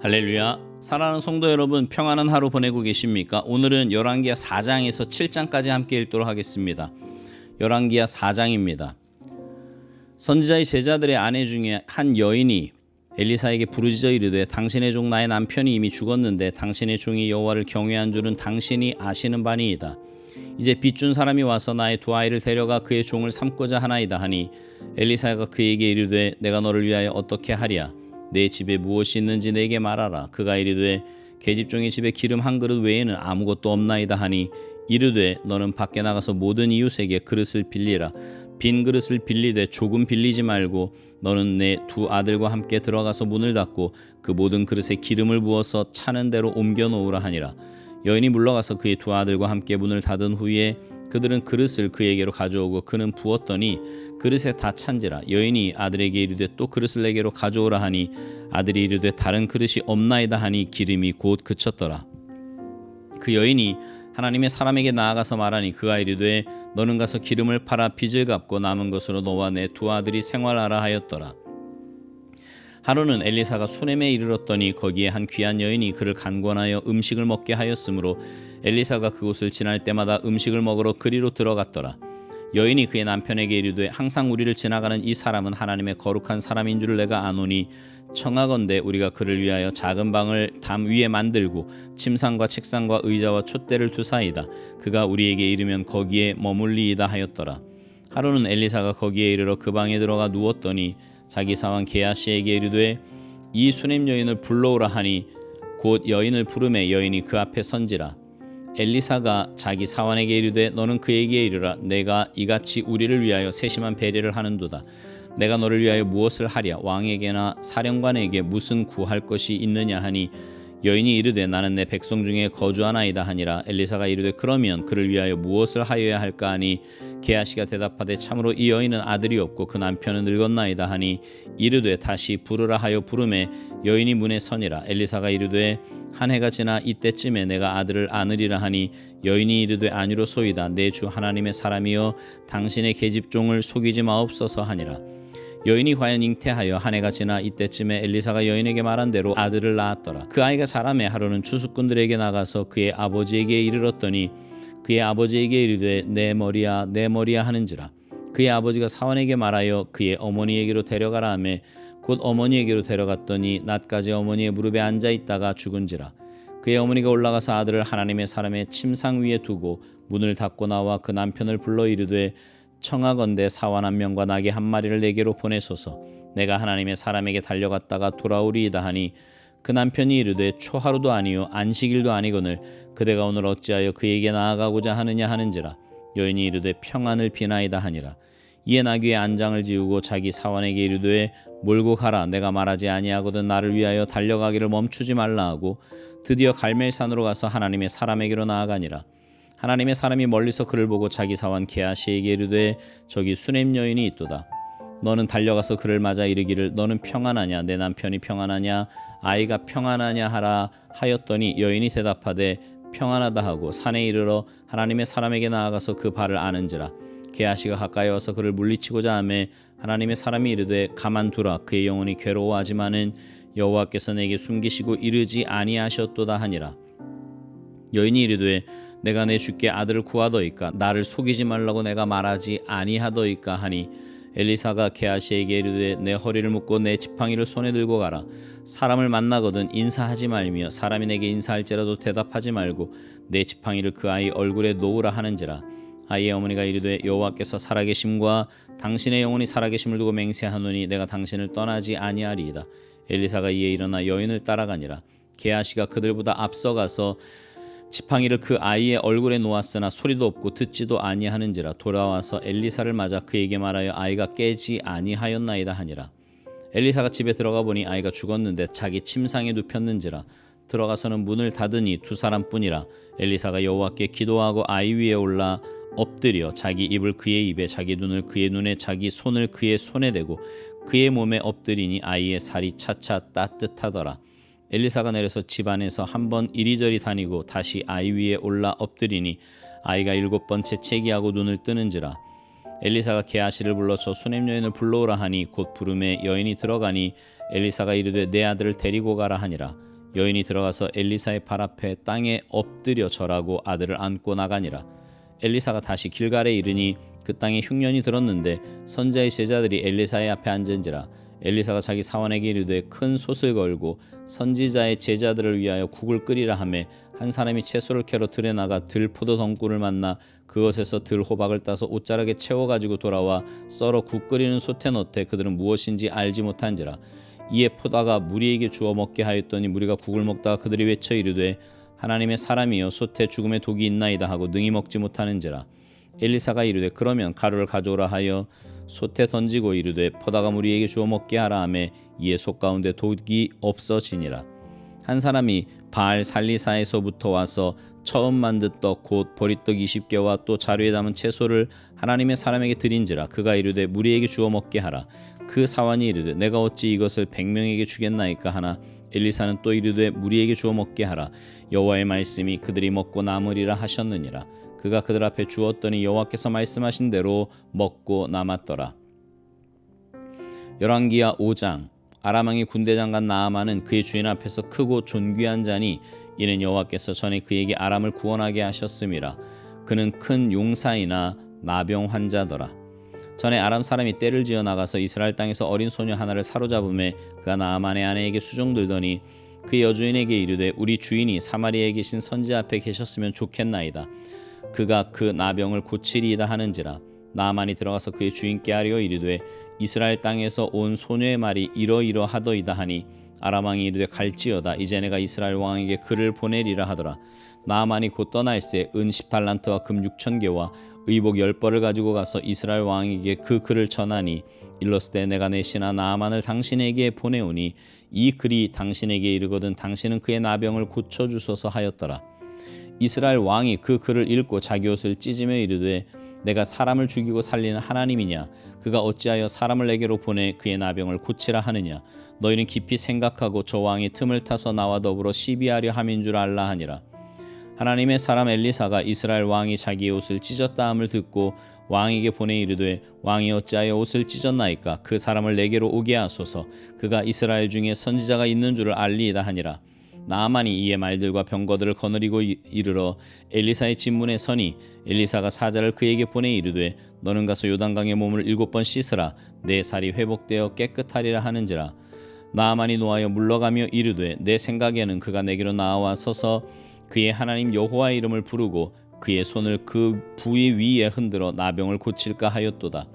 할렐루야. 사랑하는 성도 여러분, 평안한 하루 보내고 계십니까? 오늘은 열왕기하 4장에서 7장까지 함께 읽도록 하겠습니다. 열왕기하 4장입니다. 선지자의 제자들의 아내 중에 한 여인이 엘리사에게 부르짖어 이르되 당신의 종 나의 남편이 이미 죽었는데 당신의 종이 여호와를 경외한 줄은 당신이 아시는 바니이다. 이제 빚준 사람이 와서 나의 두 아이를 데려가 그의 종을 삼고자 하나이다 하니 엘리사가 그에게 이르되 내가 너를 위하여 어떻게 하랴? 내 집에 무엇이 있는지 내게 말하라. 그가 이르되 계집종의 집에 기름 한 그릇 외에는 아무것도 없나이다 하니 이르되 너는 밖에 나가서 모든 이웃에게 그릇을 빌리라. 빈 그릇을 빌리되 조금 빌리지 말고 너는 내 두 아들과 함께 들어가서 문을 닫고 그 모든 그릇에 기름을 부어서 차는 대로 옮겨 놓으라 하니라. 여인이 물러가서 그의 두 아들과 함께 문을 닫은 후에 그들은 그릇을 그에게로 가져오고 그는 부었더니 그릇에 다 찬지라. 여인이 아들에게 이르되 또 그릇을 내게로 가져오라 하니 아들이 이르되 다른 그릇이 없나이다 하니 기름이 곧 그쳤더라. 그 여인이 하나님의 사람에게 나아가서 말하니 그가 이르되 너는 가서 기름을 팔아 빚을 갚고 남은 것으로 너와 내 두 아들이 생활하라 하였더라. 하루는 엘리사가 수넴에 이르렀더니 거기에 한 귀한 여인이 그를 간권하여 음식을 먹게 하였으므로 엘리사가 그곳을 지날 때마다 음식을 먹으러 그리로 들어갔더라. 여인이 그의 남편에게 이르되 항상 우리를 지나가는 이 사람은 하나님의 거룩한 사람인 줄 내가 아노니 청하건대 우리가 그를 위하여 작은 방을 담 위에 만들고 침상과 책상과 의자와 촛대를 두사이다. 그가 우리에게 이르면 거기에 머물리이다 하였더라. 하루는 엘리사가 거기에 이르러 그 방에 들어가 누웠더니 자기 사환 게하시에게 이르되 이 수넴 여인을 불러오라 하니 곧 여인을 부르매 여인이 그 앞에 선지라. 엘리사가 자기 사환에게 이르되 너는 그에게 이르라. 내가 이같이 우리를 위하여 세심한 배려를 하는도다. 내가 너를 위하여 무엇을 하랴? 왕에게나 사령관에게 무슨 구할 것이 있느냐 하니 여인이 이르되 나는 내 백성 중에 거주하나이다 하니라. 엘리사가 이르되 그러면 그를 위하여 무엇을 하여야 할까 하니 게하시가 대답하되 참으로 이 여인은 아들이 없고 그 남편은 늙었나이다 하니 이르되 다시 부르라 하여 부르매 여인이 문에 서니라. 엘리사가 이르되 한 해가 지나 이때쯤에 내가 아들을 안으리라 하니 여인이 이르되 아니로소이다. 내 주 하나님의 사람이여 당신의 계집종을 속이지 마옵소서 하니라. 여인이 과연 잉태하여 한 해가 지나 이때쯤에 엘리사가 여인에게 말한 대로 아들을 낳았더라. 그 아이가 자라매 하루는 추수꾼들에게 나가서 그의 아버지에게 이르렀더니 그의 아버지에게 이르되 내 머리야 내 머리야 하는지라. 그의 아버지가 사환에게 말하여 그의 어머니에게로 데려가라 하며 곧 어머니에게로 데려갔더니 낮까지 어머니의 무릎에 앉아 있다가 죽은지라. 그의 어머니가 올라가서 아들을 하나님의 사람의 침상 위에 두고 문을 닫고 나와 그 남편을 불러 이르되 청하건대 사환 한 명과 나귀 한 마리를 내게로 보내소서. 내가 하나님의 사람에게 달려갔다가 돌아오리이다 하니 그 남편이 이르되 초하루도 아니요 안식일도 아니거늘 그대가 오늘 어찌하여 그에게 나아가고자 하느냐 하는지라. 여인이 이르되 평안을 비나이다 하니라. 이에 나귀의 안장을 지우고 자기 사환에게 이르되 몰고 가라. 내가 말하지 아니하거든 나를 위하여 달려가기를 멈추지 말라 하고 드디어 갈멜산으로 가서 하나님의 사람에게로 나아가니라. 하나님의 사람이 멀리서 그를 보고 자기 사환 게하시에게 이르되 저기 수넴 여인이 있도다. 너는 달려가서 그를 맞아 이르기를 너는 평안하냐? 내 남편이 평안하냐? 아이가 평안하냐 하라 하였더니 여인이 대답하되 평안하다 하고 산에 이르러 하나님의 사람에게 나아가서 그 발을 아는지라. 게하시가 가까이 와서 그를 물리치고자 하매 하나님의 사람이 이르되 가만두라. 그의 영혼이 괴로워하지만은 여호와께서 내게 숨기시고 이르지 아니하셨도다 하니라. 여인이 이르되 내가 내 주께 아들을 구하더이까? 나를 속이지 말라고 내가 말하지 아니하더이까 하니 엘리사가 게하시에게 이르되 내 허리를 묶고 내 지팡이를 손에 들고 가라. 사람을 만나거든 인사하지 말며 사람이 내게 인사할지라도 대답하지 말고 내 지팡이를 그 아이 얼굴에 놓으라 하는지라. 아이의 어머니가 이르되 여호와께서 살아계심과 당신의 영혼이 살아계심을 두고 맹세하노니 내가 당신을 떠나지 아니하리이다. 엘리사가 이에 일어나 여인을 따라가니라. 게하시가 그들보다 앞서가서 지팡이를 그 아이의 얼굴에 놓았으나 소리도 없고 듣지도 아니하는지라. 돌아와서 엘리사를 맞아 그에게 말하여 아이가 깨지 아니하였나이다 하니라. 엘리사가 집에 들어가 보니 아이가 죽었는데 자기 침상에 눕혔는지라. 들어가서는 문을 닫으니 두 사람뿐이라. 엘리사가 여호와께 기도하고 아이 위에 올라 엎드려 자기 입을 그의 입에 자기 눈을 그의 눈에 자기 손을 그의 손에 대고 그의 몸에 엎드리니 아이의 살이 차차 따뜻하더라. 엘리사가 내려서 집 안에서 한번 이리저리 다니고 다시 아이 위에 올라 엎드리니 아이가 7번 재채기하고 눈을 뜨는지라. 엘리사가 게하시를 불러 저 수넴 여인을 불러오라 하니 곧 부름에 여인이 들어가니 엘리사가 이르되 내 아들을 데리고 가라 하니라. 여인이 들어가서 엘리사의 발 앞에 땅에 엎드려 절하고 아들을 안고 나가니라. 엘리사가 다시 길갈에 이르니 그 땅에 흉년이 들었는데 선지자의 제자들이 엘리사의 앞에 앉은지라. 엘리사가 자기 사원에게 이르되 큰 솥을 걸고 선지자의 제자들을 위하여 국을 끓이라 하매 한 사람이 채소를 캐러 들에 나가 들포도 덩굴을 만나 그것에서 들호박을 따서 옷자락에 채워 가지고 돌아와 썰어 국 끓이는 솥에 넣되 그들은 무엇인지 알지 못한지라. 이에 포다가 무리에게 주어 먹게 하였더니 무리가 국을 먹다가 그들이 외쳐 이르되 하나님의 사람이여 솥에 죽음의 독이 있나이다 하고 능히 먹지 못하는지라. 엘리사가 이르되 그러면 가루를 가져오라 하여 솥에 던지고 이르되 포다가 무리에게 주어 먹게 하라 하매 이에 솥 가운데 독이 없어지니라. 한 사람이 바알 살리사에서부터 와서 처음 만든 떡 곧 보리떡 20개와 또 자루에 담은 채소를 하나님의 사람에게 드린지라. 그가 이르되 무리에게 주어 먹게 하라. 그 사환이 이르되 내가 어찌 이것을 100명에게 주겠나이까 하나 엘리사는 또 이르되 무리에게 주어 먹게 하라. 여호와의 말씀이 그들이 먹고 남으리라 하셨느니라. 그가 그들 앞에 주었더니 여호와께서 말씀하신 대로 먹고 남았더라. 열왕기하 5장. 아람 왕의 군대 장관 나아만은 그의 주인 앞에서 크고 존귀한 자니 이는 여호와께서 전에 그에게 아람을 구원하게 하셨음이라. 그는 큰 용사이나 나병 환자더라. 전에 아람 사람이 떼를 지어 나가서 이스라엘 땅에서 어린 소녀 하나를 사로잡음에 그가 나아만의 아내에게 수종들더니 그 여주인에게 이르되 우리 주인이 사마리아에 계신 선지 앞에 계셨으면 좋겠나이다. 그가 그 나병을 고치리이다 하는지라. 나아만이 들어가서 그의 주인께 아뢰어 이르되 이스라엘 땅에서 온 소녀의 말이 이러이러하더이다 하니 아람 왕이 이르되 갈지어다. 이제 내가 이스라엘 왕에게 글을 보내리라 하더라. 나아만이 곧 떠날새 은 10달란트와 금 6,000개와 의복 10벌을 가지고 가서 이스라엘 왕에게 그 글을 전하니 일렀을 내가 내 신하 나아만을 당신에게 보내오니 이 글이 당신에게 이르거든 당신은 그의 나병을 고쳐주소서 하였더라. 이스라엘 왕이 그 글을 읽고 자기 옷을 찢으며 이르되 내가 사람을 죽이고 살리는 하나님이냐? 그가 어찌하여 사람을 내게로 보내 그의 나병을 고치라 하느냐? 너희는 깊이 생각하고 저 왕이 틈을 타서 나와 더불어 시비하려 함인 줄 알라 하니라. 하나님의 사람 엘리사가 이스라엘 왕이 자기의 옷을 찢었다 함을 듣고 왕에게 보내 이르되 왕이 어찌하여 옷을 찢었나이까? 그 사람을 내게로 오게 하소서. 그가 이스라엘 중에 선지자가 있는 줄을 알리이다 하니라. 나아만이 이에 말들과 병거들을 거느리고 이르러 엘리사의 집문에 서니 엘리사가 사자를 그에게 보내 이르되 너는 가서 요단강에 몸을 7번 씻으라. 내 살이 회복되어 깨끗하리라 하는지라. 나아만이 노하여 물러가며 이르되 내 생각에는 그가 내게로 나와 서서 그의 하나님 여호와의 이름을 부르고 그의 손을 그 부위 위에 흔들어 나병을 고칠까 하였도다.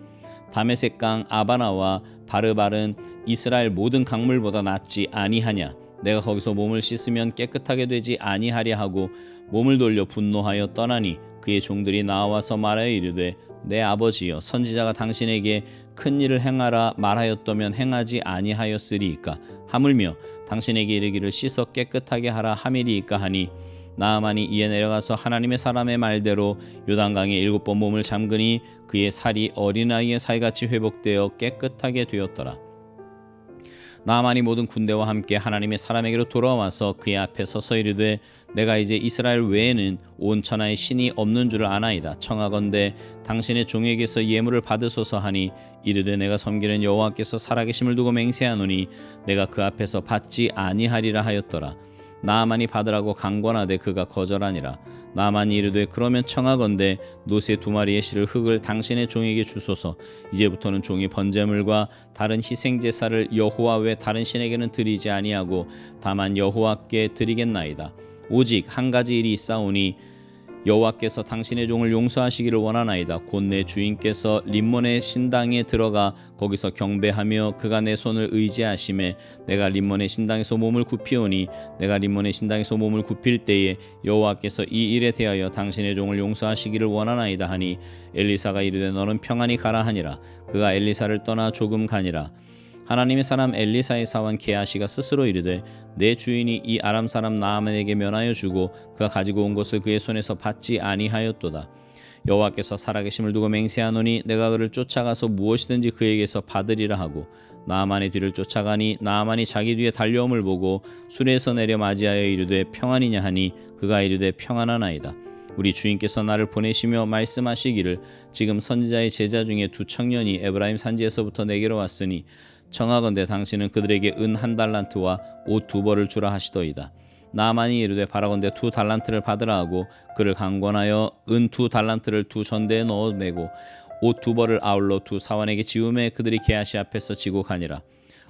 다메섹 강 아바나와 바르발은 이스라엘 모든 강물보다 낫지 아니하냐? 내가 거기서 몸을 씻으면 깨끗하게 되지 아니하랴 하고 몸을 돌려 분노하여 떠나니 그의 종들이 나와서 말하여 이르되 내 아버지여 선지자가 당신에게 큰 일을 행하라 말하였다면 행하지 아니하였으리이까? 하물며 당신에게 이르기를 씻어 깨끗하게 하라 함이리이까 하니 나아만이 이에 내려가서 하나님의 사람의 말대로 요단강에 7번 몸을 잠그니 그의 살이 어린아이의 살같이 회복되어 깨끗하게 되었더라. 나아만이 모든 군대와 함께 하나님의 사람에게로 돌아와서 그의 앞에 서서 이르되 내가 이제 이스라엘 외에는 온 천하에 신이 없는 줄을 아나이다. 청하건대 당신의 종에게서 예물을 받으소서 하니 이르되 내가 섬기는 여호와께서 살아계심을 두고 맹세하노니 내가 그 앞에서 받지 아니하리라 하였더라. 나아만이 받으라고 강권하되 그가 거절하니라. 나아만이 이르되 그러면 청하건대 노새 2마리의 실을 흙을 당신의 종에게 주소서. 이제부터는 종이 번제물과 다른 희생제사를 여호와 외 다른 신에게는 드리지 아니하고 다만 여호와께 드리겠나이다. 오직 한 가지 일이 있사오니 여호와께서 당신의 종을 용서하시기를 원하나이다. 곧 내 주인께서 림몬의 신당에 들어가 거기서 경배하며 그가 내 손을 의지하심에 내가 림몬의 신당에서 몸을 굽히오니 내가 림몬의 신당에서 몸을 굽힐 때에 여호와께서 이 일에 대하여 당신의 종을 용서하시기를 원하나이다 하니 엘리사가 이르되 너는 평안히 가라 하니라. 그가 엘리사를 떠나 조금 가니라. 하나님의 사람 엘리사의 사원 게하시가 스스로 이르되 내 주인이 이 아람 사람 나아만에게 면하여 주고 그가 가지고 온 것을 그의 손에서 받지 아니하였도다. 여호와께서 살아계심을 두고 맹세하노니 내가 그를 쫓아가서 무엇이든지 그에게서 받으리라 하고 나아만의 뒤를 쫓아가니 나아만이 자기 뒤에 달려옴을 보고 수레에서 내려 맞이하여 이르되 평안이냐 하니 그가 이르되 평안하나이다. 우리 주인께서 나를 보내시며 말씀하시기를 지금 선지자의 제자 중에 2 청년이 에브라임 산지에서부터 내게로 왔으니 청하건대 당신은 그들에게 은 1달란트와 옷 2벌을 주라 하시더이다. 나만이 이르되 바라건대 2달란트를 받으라 하고 그를 강권하여 은 2달란트를 2전대에 넣어 매고 옷 2벌을 아울러 2사환에게 지우매 그들이 게하시 앞에서 지고 가니라.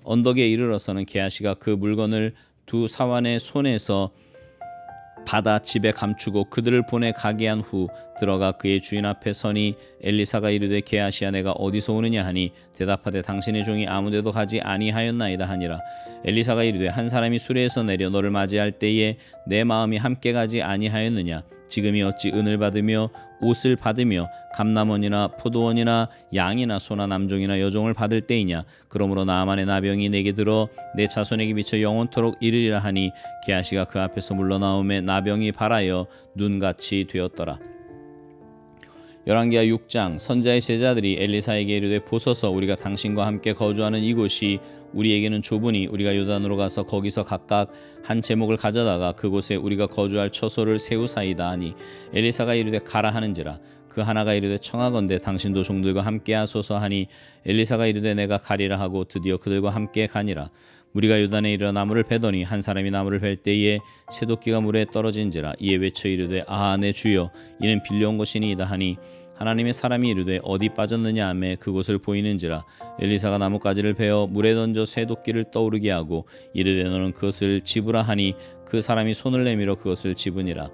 언덕에 이르러서는 게하시가 그 물건을 2사환의 손에서 받아 집에 감추고 그들을 보내 가게 한 후 들어가 그의 주인 앞에 서니 엘리사가 이르되 게하시야 내가 어디서 오느냐 하니 대답하되 당신의 종이 아무데도 가지 아니하였나이다 하니라. 엘리사가 이르되 한 사람이 수레에서 내려 너를 맞이할 때에 내 마음이 함께 가지 아니하였느냐. 지금이 어찌 은을 받으며 옷을 받으며 감남원이나 포도원이나 양이나 소나 남종이나 여종을 받을 때이냐. 그러므로 나만의 나병이 내게 들어 내 자손에게 미쳐 영원토록 이르리라 하니 게하시가 그 앞에서 물러나오매 나병이 발하여 눈같이 되었더라. 열왕기하 6장. 선지자의 제자들이 엘리사에게 이르되 보소서 우리가 당신과 함께 거주하는 이곳이 우리에게는 좁으니 우리가 요단으로 가서 거기서 각각 한 제목을 가져다가 그곳에 우리가 거주할 처소를 세우사이다 하니 엘리사가 이르되 가라 하는지라. 그 하나가 이르되 청하건대 당신도 종들과 함께 하소서 하니 엘리사가 이르되 내가 가리라 하고 드디어 그들과 함께 가니라. 우리가 요단에 이르러 나무를 베더니 한 사람이 나무를 벨 때에 쇠도끼가 물에 떨어진지라. 이에 외쳐 이르되 아 내 주여 이는 빌려온 것이니이다 하니 하나님의 사람이 이르되 어디 빠졌느냐 하매 그곳을 보이는지라. 엘리사가 나뭇가지를 베어 물에 던져 쇠도끼를 떠오르게 하고 이르되 너는 그것을 집으라 하니 그 사람이 손을 내밀어 그것을 집으니라.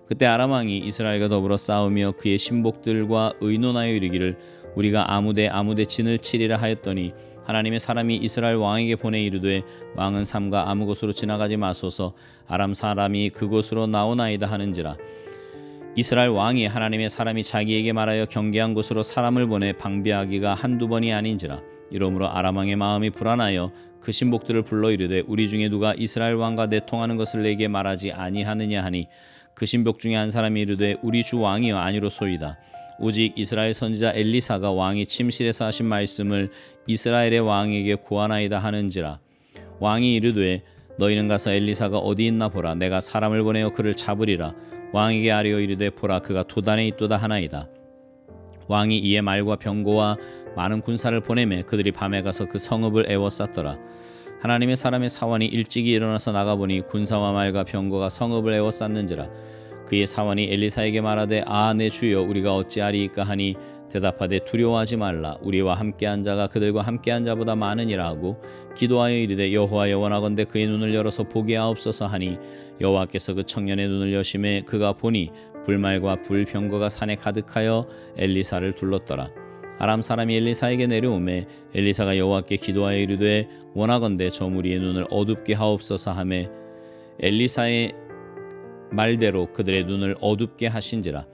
그때 아람 왕이 이스라엘과 더불어 싸우며 그의 신복들과 의논하여 이르기를 우리가 아무데 진을 치리라 하였더니 하나님의 사람이 이스라엘 왕에게 보내 이르되 왕은 삼가 아무 곳으로 지나가지 마소서 아람 사람이 그곳으로 나오나이다 하는지라. 이스라엘 왕이 하나님의 사람이 자기에게 말하여 경계한 곳으로 사람을 보내 방비하기가 한두 번이 아닌지라. 이러므로 아람 왕의 마음이 불안하여 그 신복들을 불러 이르되 우리 중에 누가 이스라엘 왕과 내통하는 것을 내게 말하지 아니하느냐 하니 그 신복 중에 한 사람이 이르되 우리 주 왕이여 아니로소이다. 오직 이스라엘 선지자 엘리사가 왕이 침실에서 하신 말씀을 이스라엘의 왕에게 고하나이다 하는지라. 왕이 이르되 너희는 가서 엘리사가 어디 있나 보라. 내가 사람을 보내어 그를 잡으리라. 왕에게 아뢰어 이르되 보라 그가 도단에 있도다 하나이다. 왕이 이에 말과 병거와 많은 군사를 보내매 그들이 밤에 가서 그 성읍을 에워쌌더라. 하나님의 사람의 사원이 일찍이 일어나서 나가보니 군사와 말과 병거가 성읍을 에워쌌는지라. 그의 사원이 엘리사에게 말하되 아 내 주여 우리가 어찌하리이까 하니 대답하되 두려워하지 말라. 우리와 함께한 자가 그들과 함께한 자보다 많으니라 하고 기도하여 이르되 여호와여 원하건대 그의 눈을 열어서 보게 하옵소서 하니 여호와께서 그 청년의 눈을 여심해 그가 보니 불말과 불병거가 산에 가득하여 엘리사를 둘렀더라. 아람 사람이 엘리사에게 내려오매 엘리사가 여호와께 기도하여 이르되 원하건대 저 무리의 눈을 어둡게 하옵소서 하매 엘리사의 말대로 그들의 눈을 어둡게 하신지라.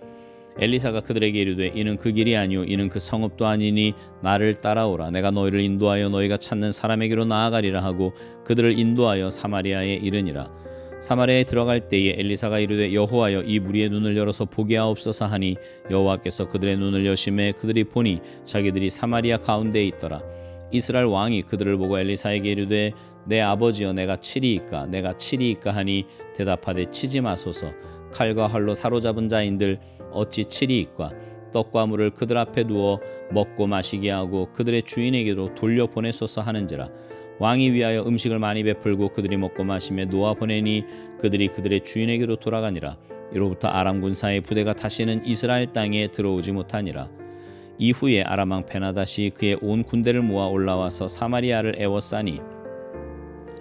엘리사가 그들에게 이르되 이는 그 길이 아니요 이는 그 성읍도 아니니 나를 따라오라. 내가 너희를 인도하여 너희가 찾는 사람에게로 나아가리라 하고 그들을 인도하여 사마리아에 이르니라. 사마리아에 들어갈 때에 엘리사가 이르되 여호와여 이 무리의 눈을 열어서 보게 하옵소서 하니 여호와께서 그들의 눈을 여심해 그들이 보니 자기들이 사마리아 가운데에 있더라. 이스라엘 왕이 그들을 보고 엘리사에게 이르되 내 아버지여 내가 치리이까 하니 대답하되 치지 마소서. 칼과 활로 사로잡은 자인들 어찌 치리이까. 떡과 물을 그들 앞에 두어 먹고 마시게 하고 그들의 주인에게로 돌려보내소서 하는지라. 왕이 위하여 음식을 많이 베풀고 그들이 먹고 마시며 놓아 보내니 그들이 그들의 주인에게로 돌아가니라. 이로부터 아람 군사의 부대가 다시는 이스라엘 땅에 들어오지 못하니라. 이후에 아람 왕 베나다시 그의 온 군대를 모아 올라와서 사마리아를 에워싸니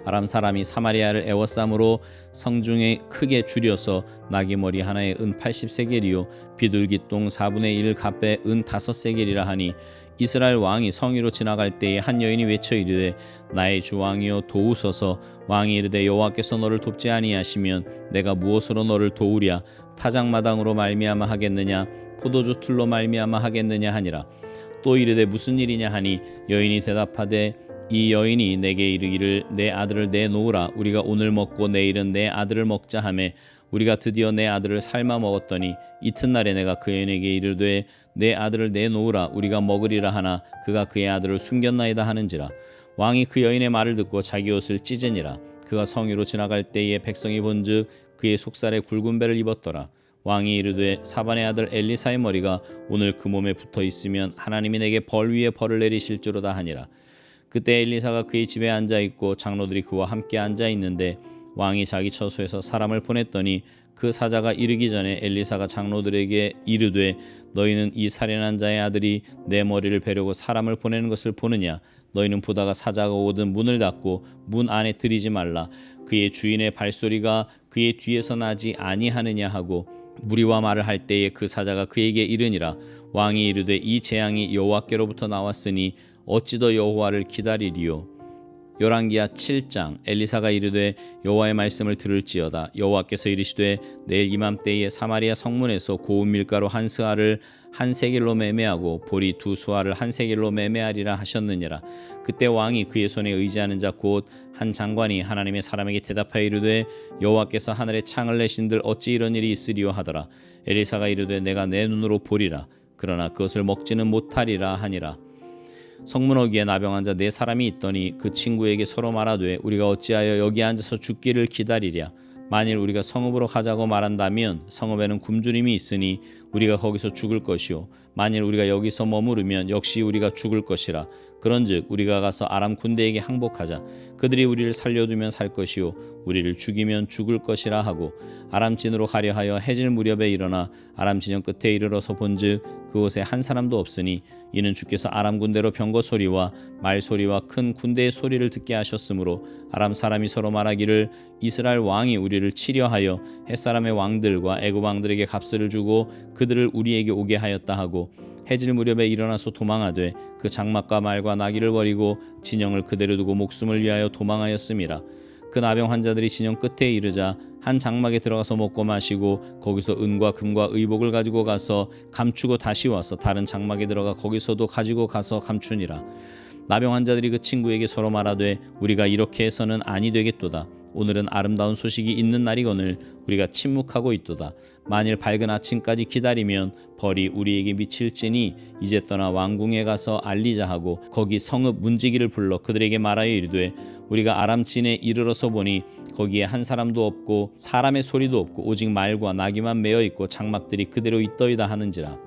아람 사람이 사마리아를 에워싸므로 성중에 크게 줄여서 나귀머리 하나에 은 80세겔이요 비둘기똥 4분의 1 갑에 은 5세겔이라 하니 이스라엘 왕이 성위로 지나갈 때에 한 여인이 외쳐 이르되 나의 주 왕이여 도우소서. 왕이 이르되 여호와께서 너를 돕지 아니하시면 내가 무엇으로 너를 도우랴. 타작마당으로 말미암아 하겠느냐 포도주 틀로 말미암아 하겠느냐 하니라. 또 이르되 무슨 일이냐 하니 여인이 대답하되 이 여인이 내게 이르기를 내 아들을 내놓으라. 우리가 오늘 먹고 내일은 내 아들을 먹자 하매 우리가 드디어 내 아들을 삶아 먹었더니 이튿날에 내가 그 여인에게 이르되 내 아들을 내놓으라. 우리가 먹으리라 하나 그가 그의 아들을 숨겼나이다 하는지라. 왕이 그 여인의 말을 듣고 자기 옷을 찢으니라. 그가 성위로 지나갈 때에 백성이 본즉 그의 속살에 굵은 배를 입었더라. 왕이 이르되 사반의 아들 엘리사의 머리가 오늘 그 몸에 붙어 있으면 하나님이 내게 벌 위에 벌을 내리실지로다 하니라. 그때 엘리사가 그의 집에 앉아 있고 장로들이 그와 함께 앉아 있는데 왕이 자기 처소에서 사람을 보냈더니 그 사자가 이르기 전에 엘리사가 장로들에게 이르되 너희는 이 살인한 자의 아들이 내 머리를 베려고 사람을 보내는 것을 보느냐? 너희는 보다가 사자가 오거든 문을 닫고 문 안에 들이지 말라. 그의 주인의 발소리가 그의 뒤에서 나지 아니하느냐 하고 무리와 말을 할 때에 그 사자가 그에게 이르니라. 왕이 이르되 이 재앙이 여호와께로부터 나왔으니 어찌 더 여호와를 기다리리요. 열왕기하 7장. 엘리사가 이르되 여호와의 말씀을 들을지어다. 여호와께서 이르시되 내일 이맘때에 사마리아 성문에서 고운 밀가루 한 스아를 한 세겔로 매매하고 보리 두 수아를 한 세겔로 매매하리라 하셨느니라. 그때 왕이 그의 손에 의지하는 자 곧 한 장관이 하나님의 사람에게 대답하여 이르되 여호와께서 하늘에 창을 내신들 어찌 이런 일이 있으리요 하더라. 엘리사가 이르되 내가 내 눈으로 보리라. 그러나 그것을 먹지는 못하리라 하니라. 성문어기에 나병한 자 네 사람이 있더니 그 친구에게 서로 말하되 우리가 어찌하여 여기 앉아서 죽기를 기다리랴. 만일 우리가 성읍으로 가자고 말한다면 성읍에는 굶주림이 있으니 우리가 거기서 죽을 것이요 만일 우리가 여기서 머무르면 역시 우리가 죽을 것이라. 그런즉 우리가 가서 아람 군대에게 항복하자. 그들이 우리를 살려두면 살 것이요 우리를 죽이면 죽을 것이라 하고 아람진으로 가려 하여 해질 무렵에 일어나 아람 진영 끝에 이르러서 본즉 그곳에 한 사람도 없으니 이는 주께서 아람 군대로 병거 소리와 말 소리와 큰 군대의 소리를 듣게 하셨으므로 아람 사람이 서로 말하기를 이스라엘 왕이 우리를 치려 하여 햇사람의 왕들과 애굽 왕들에게 값을 주고 그들을 우리에게 오게 하였다 하고 해질 무렵에 일어나서 도망하되 그 장막과 말과 나귀를 버리고 진영을 그대로 두고 목숨을 위하여 도망하였음이라. 그 나병 환자들이 진영 끝에 이르자 한 장막에 들어가서 먹고 마시고 거기서 은과 금과 의복을 가지고 가서 감추고 다시 와서 다른 장막에 들어가 거기서도 가지고 가서 감추니라. 나병 환자들이 그 친구에게 서로 말하되 우리가 이렇게 해서는 아니 되겠도다. 오늘은 아름다운 소식이 있는 날이거늘 우리가 침묵하고 있도다. 만일 밝은 아침까지 기다리면 벌이 우리에게 미칠지니 이제 떠나 왕궁에 가서 알리자 하고 거기 성읍 문지기를 불러 그들에게 말하여 이르되 우리가 아람진에 이르러서 보니 거기에 한 사람도 없고 사람의 소리도 없고 오직 말과 나귀만 메어 있고 장막들이 그대로 있더이다 하는지라.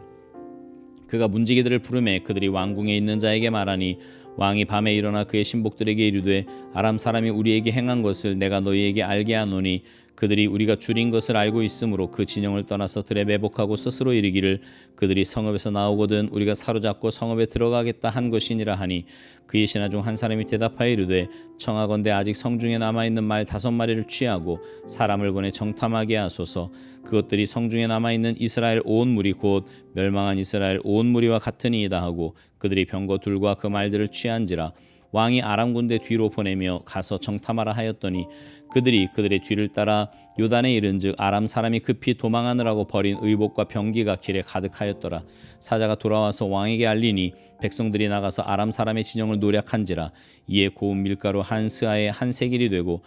그가 문지기들을 부르매 그들이 왕궁에 있는 자에게 말하니 왕이 밤에 일어나 그의 신복들에게 이르되 아람 사람이 우리에게 행한 것을 내가 너희에게 알게 하노니 그들이 우리가 줄인 것을 알고 있으므로 그 진영을 떠나서 들에 매복하고 스스로 이르기를 그들이 성읍에서 나오거든 우리가 사로잡고 성읍에 들어가겠다 한 것이니라 하니 그의 신하 중 한 사람이 대답하여 이르되 청하건대 아직 성중에 남아있는 말 5마리를 취하고 사람을 보내 정탐하게 하소서. 그것들이 성중에 남아있는 이스라엘 온 무리 곧 멸망한 이스라엘 온 무리와 같으니이다 하고 그들이 병거 둘과 그 말들을 취한지라. 왕이 아람 군대 뒤로 보내며 가서 정탐하라 하였더니 그들이 그들의 뒤를 따라 요단에 이른즉 아람 사람이 급히 도망하느라고 버린 의복과 병기가 길에 가득하였더라. 사자가 돌아와서 왕에게 알리니 백성들이 나가서 아람 사람의 진영을 노략한지라. 이에 고운 밀가루 한 스아에 한 세겔이 되고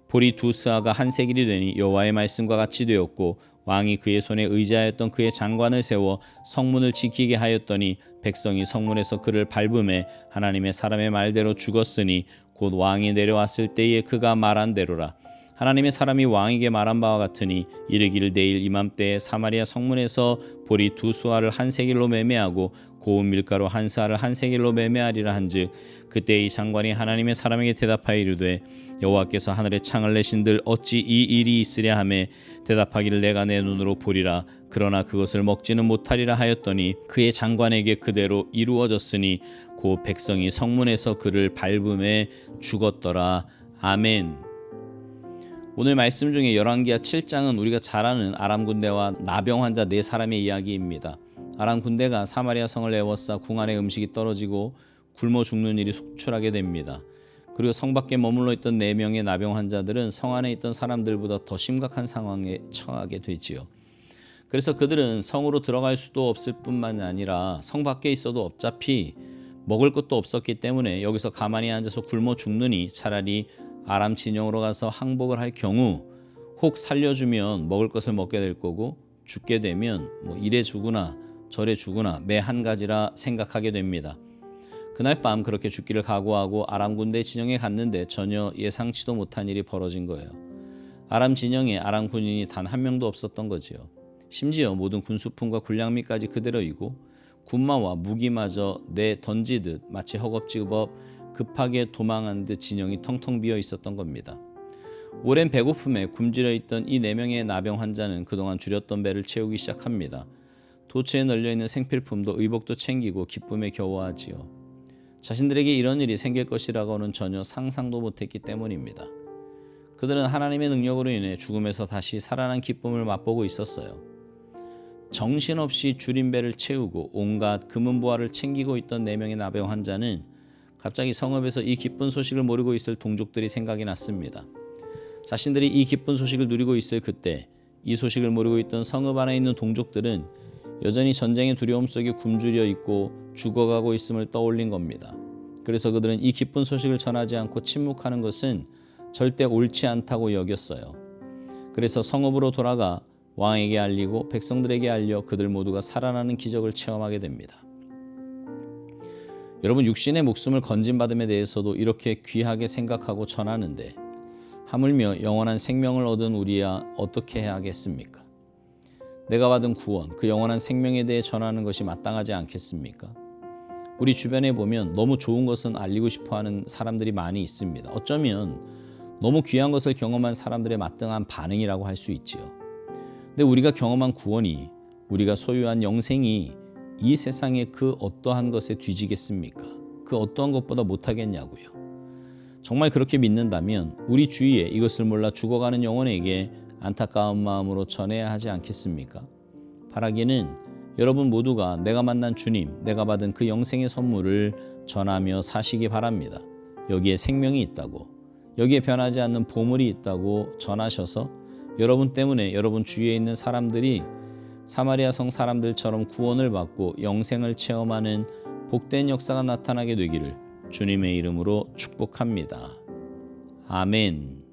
보리 두 스아가 한 세겔이 되니 여호와의 말씀과 같이 되었고 왕이 그의 손에 의지하였던 그의 장관을 세워 성문을 지키게 하였더니 백성이 성문에서 그를 밟음에 하나님의 사람의 말대로 죽었으니 곧 왕이 내려왔을 때에 그가 말한 대로라. 하나님의 사람이 왕에게 말한 바와 같으니 이르기를 내일 이맘때에 사마리아 성문에서 보리 두 수아를 한 세겔로 매매하고 고운 밀가루 한 스아를 한 세겔로 매매하리라 한즉 그때 이 장관이 하나님의 사람에게 대답하여 이르되 여호와께서 하늘에 창을 내신들 어찌 이 일이 있으랴 하매 대답하기를 내가 내 눈으로 보리라. 그러나 그것을 먹지는 못하리라 하였더니 그의 장관에게 그대로 이루어졌으니 곧 백성이 성문에서 그를 밟음에 죽었더라. 아멘. 오늘 말씀 중에 열왕기하 7장은 우리가 잘 아는 아람 군대와 나병 환자 4사람의 이야기입니다. 아람 군대가 사마리아 성을 에워싸 궁 안에 음식이 떨어지고 굶어 죽는 일이 속출하게 됩니다. 그리고 성 밖에 머물러 있던 4명의 나병 환자들은 성 안에 있던 사람들보다 더 심각한 상황에 처하게 되지요. 그래서 그들은 성으로 들어갈 수도 없을 뿐만 아니라 성 밖에 있어도 어차피 먹을 것도 없었기 때문에 여기서 가만히 앉아서 굶어 죽느니 차라리 아람 진영으로 가서 항복을 할 경우 혹 살려주면 먹을 것을 먹게 될 거고 죽게 되면 이래 죽으나 저래 죽으나 매 한 가지라 생각하게 됩니다. 그날 밤 그렇게 죽기를 각오하고 아람 군대 진영에 갔는데 전혀 예상치도 못한 일이 벌어진 거예요. 아람 진영에 아람 군인이 단 한 명도 없었던 거지요. 심지어 모든 군수품과 군량미까지 그대로이고 군마와 무기마저 내 던지듯 마치 허겁지겁 급하게 도망한 듯 진영이 텅텅 비어 있었던 겁니다. 오랜 배고픔에 굶주려 있던 이 4명의 나병 환자는 그동안 줄였던 배를 채우기 시작합니다. 도처에 널려있는 생필품도 의복도 챙기고 기쁨에 겨워하지요. 자신들에게 이런 일이 생길 것이라고는 전혀 상상도 못했기 때문입니다. 그들은 하나님의 능력으로 인해 죽음에서 다시 살아난 기쁨을 맛보고 있었어요. 정신없이 줄인 배를 채우고 온갖 금은보화를 챙기고 있던 4명의 나병 환자는 갑자기 성읍에서 이 기쁜 소식을 모르고 있을 동족들이 생각이 났습니다. 자신들이 이 기쁜 소식을 누리고 있을 그때 이 소식을 모르고 있던 성읍 안에 있는 동족들은 여전히 전쟁의 두려움 속에 굶주려 있고 죽어가고 있음을 떠올린 겁니다. 그래서 그들은 이 기쁜 소식을 전하지 않고 침묵하는 것은 절대 옳지 않다고 여겼어요. 그래서 성읍으로 돌아가 왕에게 알리고 백성들에게 알려 그들 모두가 살아나는 기적을 체험하게 됩니다. 여러분, 육신의 목숨을 건진받음에 대해서도 이렇게 귀하게 생각하고 전하는데 하물며 영원한 생명을 얻은 우리야 어떻게 해야 하겠습니까? 내가 받은 구원, 그 영원한 생명에 대해 전하는 것이 마땅하지 않겠습니까? 우리 주변에 보면 너무 좋은 것은 알리고 싶어하는 사람들이 많이 있습니다. 어쩌면 너무 귀한 것을 경험한 사람들의 마땅한 반응이라고 할 수 있지요. 근데 우리가 경험한 구원이, 우리가 소유한 영생이 이 세상의 그 어떠한 것에 뒤지겠습니까? 그 어떠한 것보다 못하겠냐고요. 정말 그렇게 믿는다면 우리 주위에 이것을 몰라 죽어가는 영혼에게 안타까운 마음으로 전해야 하지 않겠습니까? 바라기는 여러분 모두가 내가 만난 주님, 내가 받은 그 영생의 선물을 전하며 사시기 바랍니다. 여기에 생명이 있다고, 여기에 변하지 않는 보물이 있다고 전하셔서 여러분 때문에 여러분 주위에 있는 사람들이 사마리아 성 사람들처럼 구원을 받고 영생을 체험하는 복된 역사가 나타나게 되기를 주님의 이름으로 축복합니다. 아멘.